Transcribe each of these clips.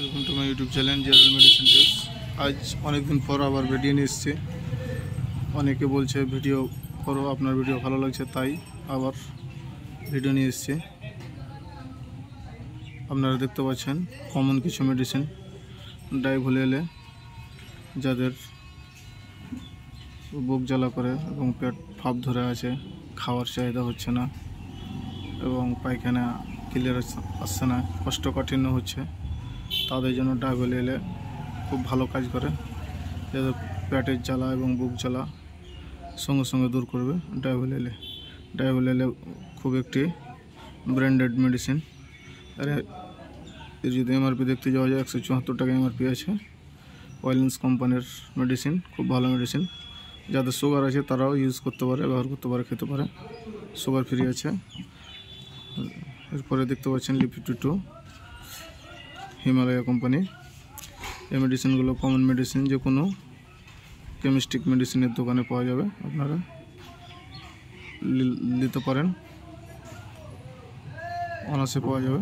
Welcome to my YouTube channel general medicine tips. আজ অনেক দিন পর আবার ভিডিও নিয়ে এসেছি। অনেকে বলছে ভিডিও করো, আপনার ভিডিও ভালো লাগছে তাই আবার ভিডিও নিয়ে এসেছি। আপনারা দেখতে পাচ্ছেন কমন কিছু মেডিসিন ডায়াবেটিলে যাদের বুক জ্বালা করে এবং পেট ফাঁপ ধরে আছে, খাওয়ার চাহিদা হচ্ছে না এবং পায়খানা ক্লিয়ার আসছে না, কোষ্ঠকাঠিন্য হচ্ছে, তাদের জন্য ডায়াবেটিলে খুব ভালো কাজ করে। যাদের পেটের জ্বালা এবং বুক জ্বালা সঙ্গে সঙ্গে দূর করবে ডায়াবেটিলে খুব একটি ব্র্যান্ডেড মেডিসিন। এর যদি এমআরপি দেখতে যাওয়া যায় 174 টাকা এমআরপি আছে। ওয়াইলেন্স কোম্পানির মেডিসিন, খুব ভালো মেডিসিন। যাদের সুগার আছে তারাও ইউজ করতে পারে, ব্যবহার করতে পারে, খেতে পারে, সুগার ফ্রি আছে। এরপরে দেখতে পাচ্ছেন লিপিড-2 হিমালয়া কোম্পানি। এই মেডিসিনগুলো কমন মেডিসিন, যে কোনো কেমিস্ট্রিক মেডিসিনের দোকানে পাওয়া যাবে, আপনারা নিতে পারেন, অনায়াসে পাওয়া যাবে।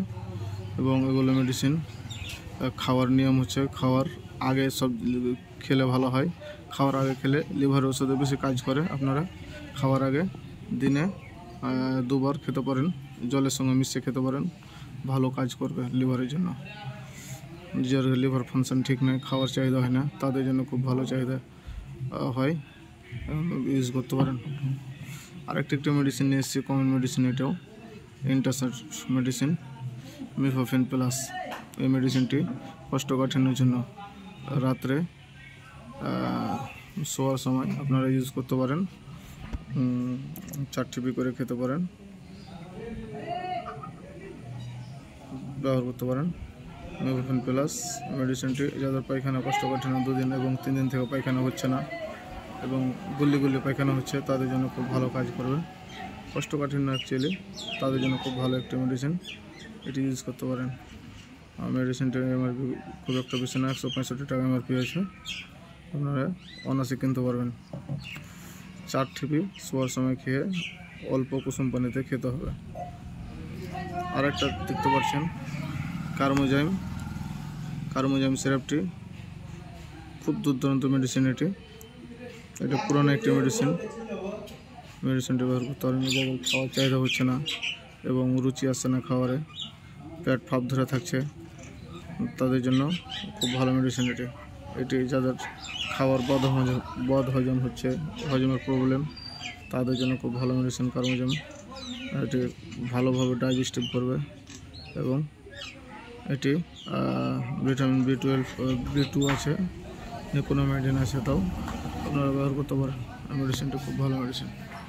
এবং এগুলো মেডিসিন খাওয়ার নিয়ম হচ্ছে খাওয়ার আগে সব খেলে ভালো হয়। খাওয়ার আগে খেলে লিভার ওষুধে বেশি কাজ করে। আপনারা খাওয়ার আগে দিনে 2 বার খেতে পারেন, জলের সঙ্গে মিশিয়ে খেতে পারেন, ভালো কাজ করবে লিভারের জন্য। যার লিভার ফাংশন ঠিক নয়, খাওয়ার চাহিদা হয় না, তাদের জন্য খুব ভালো চাহিদা হয়, ইউজ করতে পারেন। আরেকটি মেডিসিন নিয়ে এসেছি, কমন মেডিসিন, এটাও ইন্টারসেট মেডিসিন, মিফোফেন প্লাস। এই মেডিসিনটি কোষ্ঠকাঠিন্যের জন্য রাত্রে শোয়ার সময় আপনারা ইউজ করতে পারেন, 4 টিপি করে খেতে পারেন, ব্যবহার করতে পারেন। মিফোফেন প্লাস মেডিসিনটি যাদের পায়খানা কোষ্ঠকাঠিন্য 2 দিন এবং 3 দিন থেকে পায়খানা হচ্ছে না এবং গুল্লি পায়খানা হচ্ছে, তাদের জন্য খুব ভালো কাজ করবে। কোষ্ঠকাঠিন্য অ্যাকচুয়ালি তাদের জন্য খুব ভালো একটি মেডিসিন, এটি ইউজ করতে পারেন। মেডিসিনটির এমআরপি খুব একটা বেশি না, 165 টাকা এমআরপি আছে, আপনারা অনায়াসে কিনতে পারবেন। 4 টিপি শোয়ার সময় খেয়ে অল্প কুসুম পানিতে খেতে হবে। আরেকটা দেখতে পাচ্ছেন কার্মোজাইম সিরাপটি, খুব দুর্দান্ত মেডিসিন। এটা পুরনো একটি মেডিসিনটি ব্যবহার করতে পারেন। যাদের খাওয়ার চাহিদা হচ্ছে না এবং রুচি আসছে না খাবারে, পেট ফাঁপ ধরে থাকছে, তাদের জন্য খুব ভালো মেডিসিন এটি। যাদের খাওয়ার বদ হজম হচ্ছে, হজমের প্রবলেম, তাদের জন্য খুব ভালো মেডিসিন কার্মোজাইম। এটি ভালোভাবে ডাইজেস্টিভ করবে এবং এটি ভিটামিন B12 B2 আছে, নিকোনোমাইডিন আছে, তাও আপনারা ব্যবহার করতে পারেন। মেডিসিনটি খুব ভালো মেডিসিন।